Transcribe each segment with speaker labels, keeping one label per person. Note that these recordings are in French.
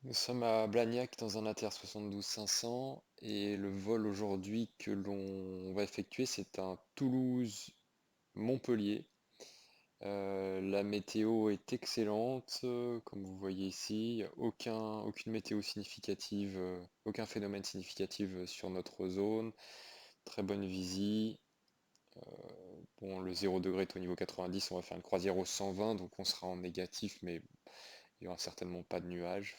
Speaker 1: Nous sommes à Blagnac dans un Inter 72-500 et le vol aujourd'hui que l'on va effectuer, c'est un Toulouse-Montpellier. La météo est excellente, comme vous voyez ici. Il y a aucune météo significative, aucun phénomène significatif sur notre zone. Très bonne visie. Bon, le 0 degré est au niveau 90, on va faire une croisière au 120, donc on sera en négatif, mais il n'y aura certainement pas de nuages.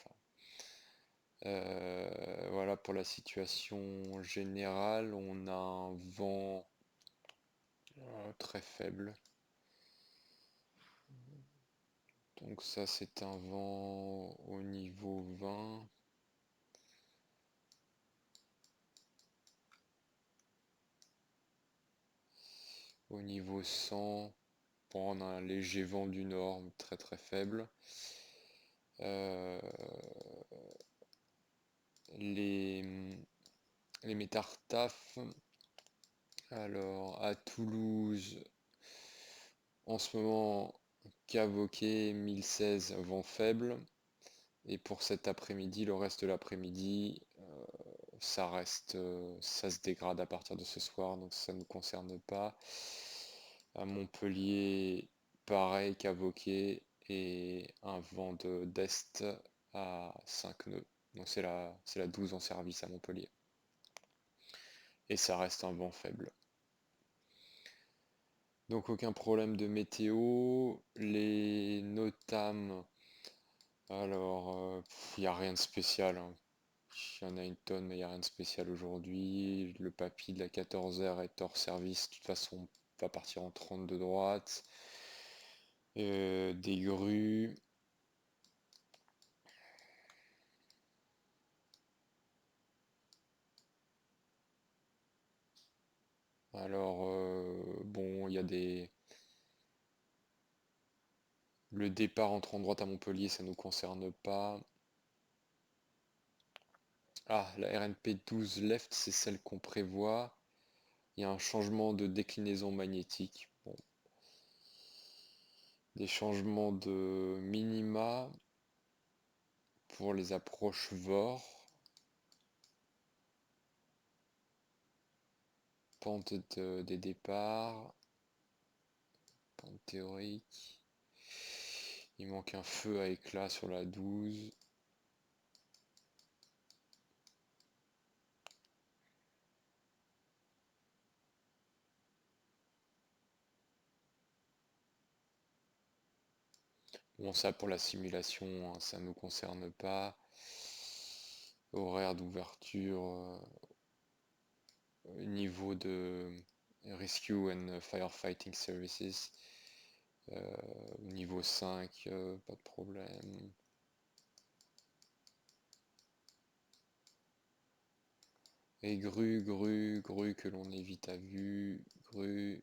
Speaker 1: Voilà pour la situation générale. On a un vent très faible. Donc ça c'est un vent au niveau 20. Au niveau 100, bon, on a un léger vent du nord, très très faible. Euh, les, les métartaf, alors à Toulouse, en ce moment, Cavoquet 1016, vent faible. Et pour cet après-midi, le reste de l'après-midi, ça se dégrade à partir de ce soir, donc ça ne nous concerne pas. À Montpellier, pareil qu'à Vauquet, et un vent d'est à 5 nœuds. Donc c'est la 12 en service à Montpellier. Et ça reste un vent faible. Donc aucun problème de météo. Les NOTAM, alors il n'y a rien de spécial, hein. Il y en a une tonne, mais il n'y a rien de spécial aujourd'hui. Le papy de la 14h est hors service. De toute façon, on va partir en 30 de droite. Des grues. Alors, bon, il y a des... Le départ en 30 droite à Montpellier, ça ne nous concerne pas. Ah, la RNP 12 left, c'est celle qu'on prévoit. Il y a un changement de déclinaison magnétique. Bon, des changements de minima pour les approches VOR. Pente des départs. Pente théorique. Il manque un feu à éclat sur la 12. Bon, ça pour la simulation, hein, ça ne nous concerne pas. Horaire d'ouverture, niveau de Rescue and Firefighting Services, niveau 5, pas de problème. Et grue que l'on évite à vue, grue,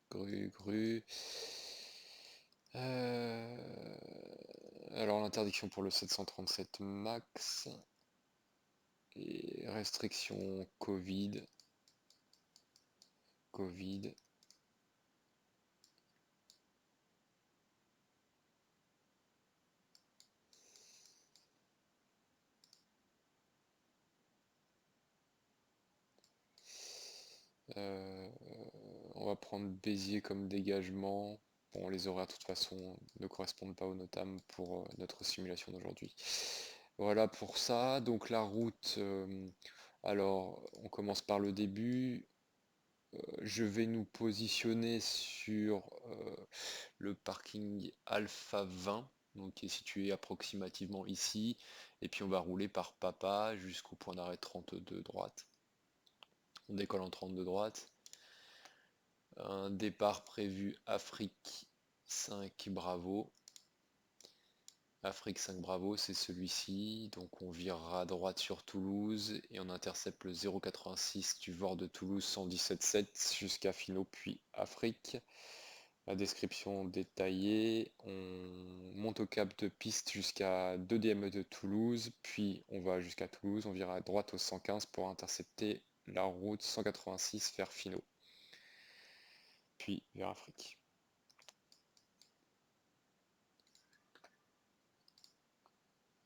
Speaker 1: grue, grue. Alors l'interdiction pour le 737 MAX et restriction Covid. Covid. Euh, on va prendre Béziers comme dégagement. Bon, les horaires de toute façon ne correspondent pas aux notames pour notre simulation d'aujourd'hui. Voilà pour ça. Donc la route, alors on commence par le début. Je vais nous positionner sur le parking Alpha 20, donc qui est situé approximativement ici. Et puis on va rouler par Papa jusqu'au point d'arrêt 32 droite. On décolle en 32 droite. Un départ prévu Afrique 5 Bravo. Afrique 5 Bravo, c'est celui-ci. Donc on virera à droite sur Toulouse et on intercepte le 086 du VOR de Toulouse 117.7 jusqu'à Finot puis Afrique. La description détaillée, on monte au cap de piste jusqu'à 2 DME de Toulouse, puis on va jusqu'à Toulouse, on vire à droite au 115 pour intercepter la route 186 vers Fino, puis vers Afrique.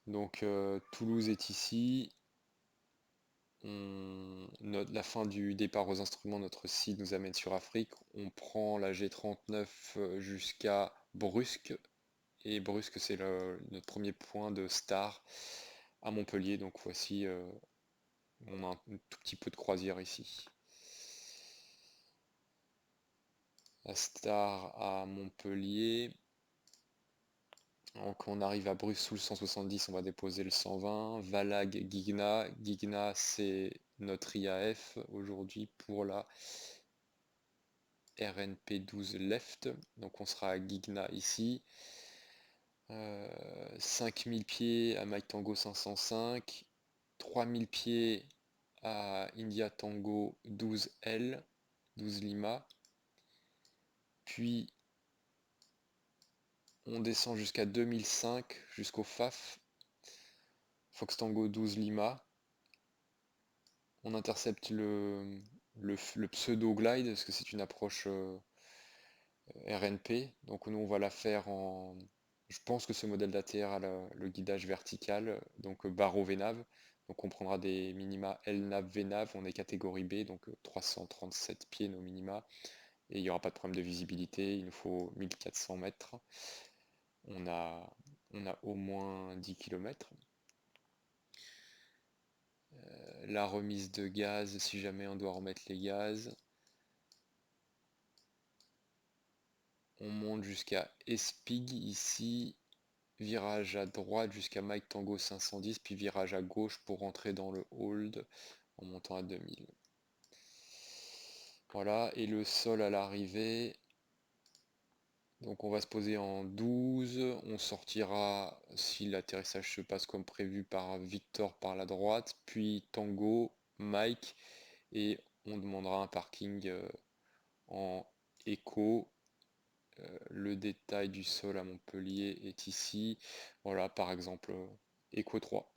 Speaker 1: Donc Toulouse est ici. La fin du départ aux instruments, notre site nous amène sur Afrique. On prend la G39 jusqu'à Brusque. Et Brusque, c'est notre premier point de star à Montpellier. Donc voici, on a un tout petit peu de croisière ici. La star à Montpellier. Donc on arrive à Bruce sous le 170, on va déposer le 120. Valag, Gigna. Gigna, c'est notre IAF aujourd'hui pour la RNP 12 left. Donc on sera à Gigna ici. 5000 pieds à Mike Tango 505. 3000 pieds à India Tango 12L, 12 Lima. Puis on descend jusqu'à 2005, jusqu'au FAF, Fox Tango 12 Lima. On intercepte le pseudo glide, parce que c'est une approche RNP. Donc nous on va la faire en... Je pense que ce modèle d'ATR a le guidage vertical, donc barreau VNAV. Donc on prendra des minima LNAV VNAV, on est catégorie B, donc 337 pieds nos minima. Et il n'y aura pas de problème de visibilité, il nous faut 1400 mètres. On a au moins 10 km. La remise de gaz, si jamais on doit remettre les gaz. On monte jusqu'à Espig ici, virage à droite jusqu'à Mike Tango 510, puis virage à gauche pour rentrer dans le hold en montant à 2000. Voilà, et le sol à l'arrivée, donc on va se poser en 12, on sortira, si l'atterrissage se passe comme prévu, par Victor par la droite, puis Tango, Mike, et on demandera un parking en écho. Le détail du sol à Montpellier est ici. Voilà, par exemple, écho 3.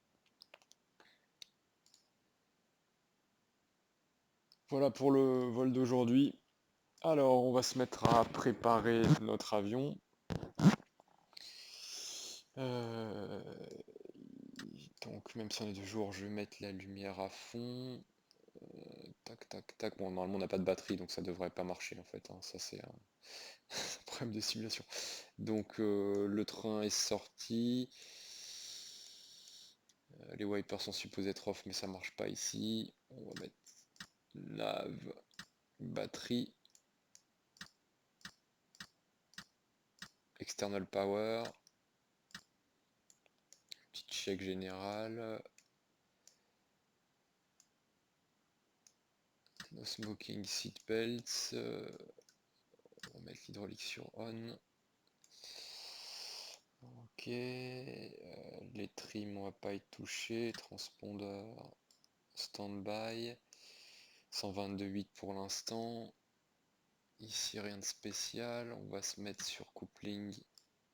Speaker 1: Voilà pour le vol d'aujourd'hui. Alors, on va se mettre à préparer notre avion. Euh, Donc, même si on est de jour, je vais mettre la lumière à fond. Tac, tac, tac. Bon, normalement, on n'a pas de batterie, donc ça devrait pas marcher en fait, hein. Ça, c'est un problème de simulation. Donc, le train est sorti. Les wipers sont supposés être off, mais ça marche pas ici. On va mettre nav, batterie, external power, petit check général, no smoking seat belts, on va mettre l'hydraulique sur on. Ok, les trims on va pas y toucher, transpondeur, standby, 122.8 pour l'instant. Ici rien de spécial, on va se mettre sur coupling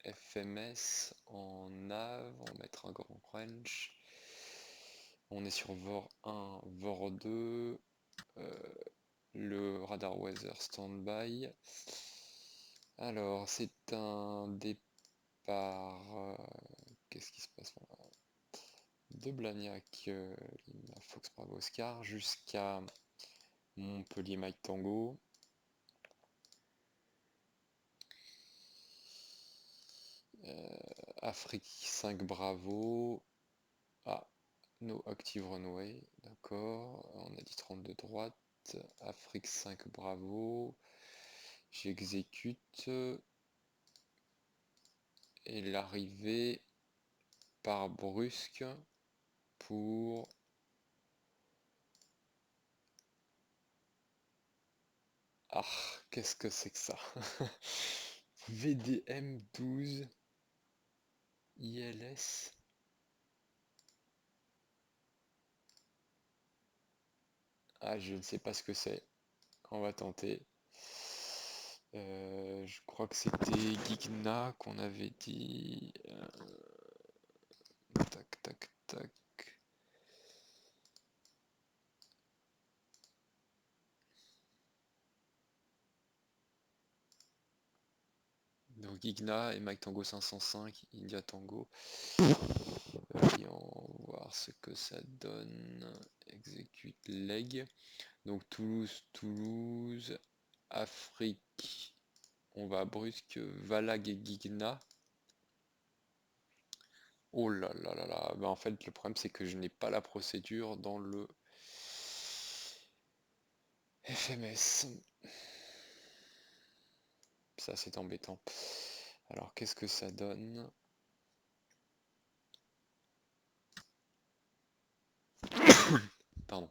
Speaker 1: FMS en nav, on va mettre un grand wrench. On est sur VOR 1, VOR 2, le radar weather standby. Alors c'est un départ, qu'est-ce qui se passe là de Blagnac, Lima Fox Bravo Oscar jusqu'à Montpellier Mike Tango. Afrique 5 Bravo. Ah, no active runway, d'accord. On a dit 32 droite. Afrique 5 Bravo. J'exécute. Et l'arrivée par brusque pour... Ah, qu'est-ce que c'est que ça? VDM 12 ILS. Ah, je ne sais pas ce que c'est. On va tenter. Je crois que c'était Gigna qu'on avait dit. Tac, tac, tac. sur Gigna et Mike Tango 505, India Tango. Voyons voir ce que ça donne. Execute leg. Donc Toulouse, Afrique. On va à Brusque, Valag et Gigna. Oh là là là là. En fait, le problème, c'est que je n'ai pas la procédure dans le FMS. Ça, c'est embêtant. Alors, qu'est-ce que ça donne? Pardon.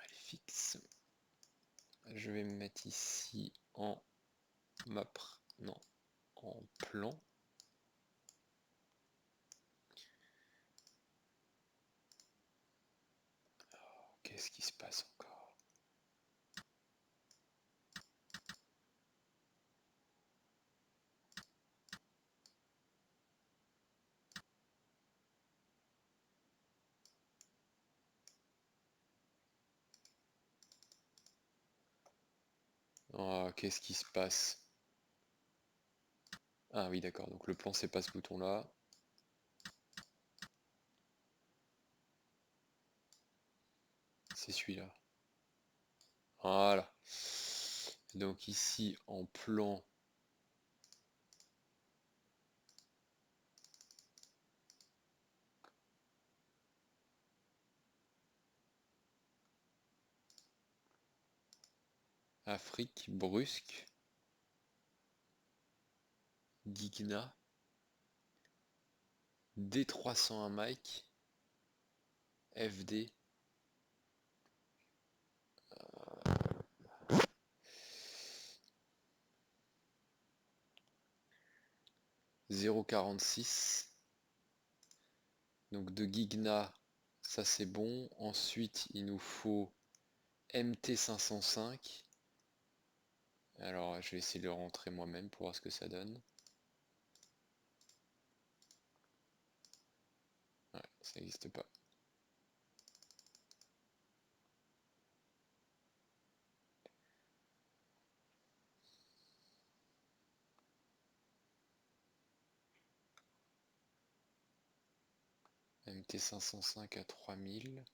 Speaker 1: Fixe. Je vais me mettre ici en map. Non, en plan. Qu'est-ce qui se passe encore? Oh, qu'est-ce qui se passe? Ah oui, d'accord. Donc le plan, c'est pas ce bouton-là. C'est celui-là. Voilà. Donc ici, en plan, Afrique, Brusque, Gigna, D301 Mike, FD, 046. Donc de Gigna, ça c'est bon. Ensuite, il nous faut MT505. Alors, je vais essayer de le rentrer moi-même pour voir ce que ça donne. Ouais, ça n'existe pas. MT505 à 3000.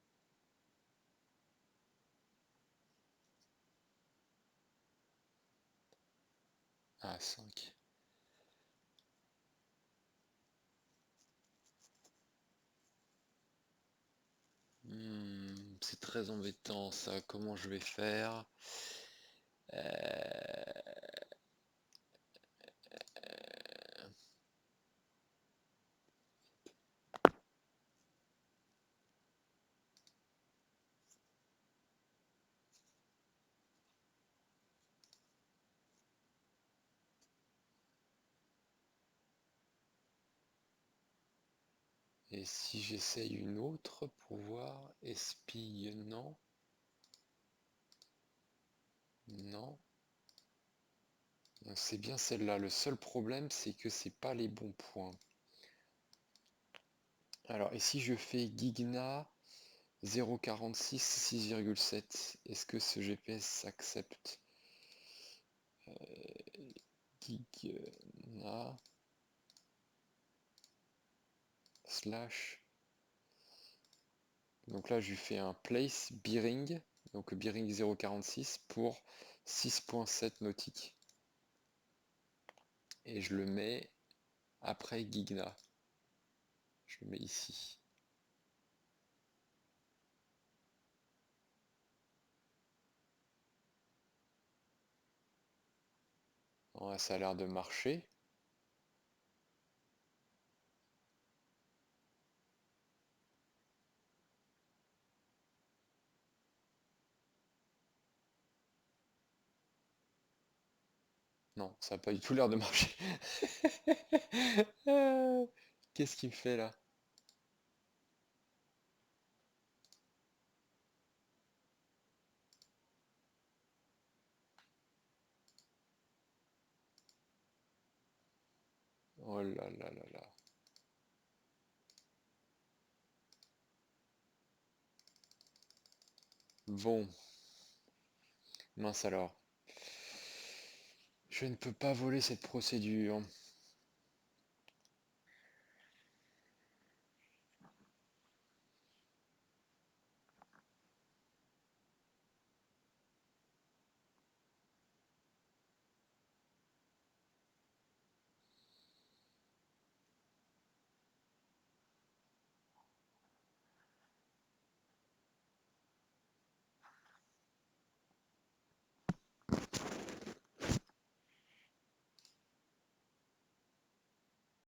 Speaker 1: Ah, 5. C'est très embêtant ça. Comment je vais faire? Et si j'essaye une autre pour voir, espille, non. Non. C'est bien celle-là. Le seul problème, c'est que c'est pas les bons points. Alors, et si je fais Gigna 0,46, 6,7, est-ce que ce GPS s'accepte? Gigna slash. Donc là, je lui fais un place Bearing, donc Bearing 0,46 pour 6,7 nautiques. Et je le mets après Gigna. Je le mets ici. Ouais, ça a l'air de marcher. Non, ça n'a pas du tout l'air de marcher. Qu'est-ce qu'il me fait là? Oh là là là là. Bon, mince alors. Je ne peux pas voler cette procédure.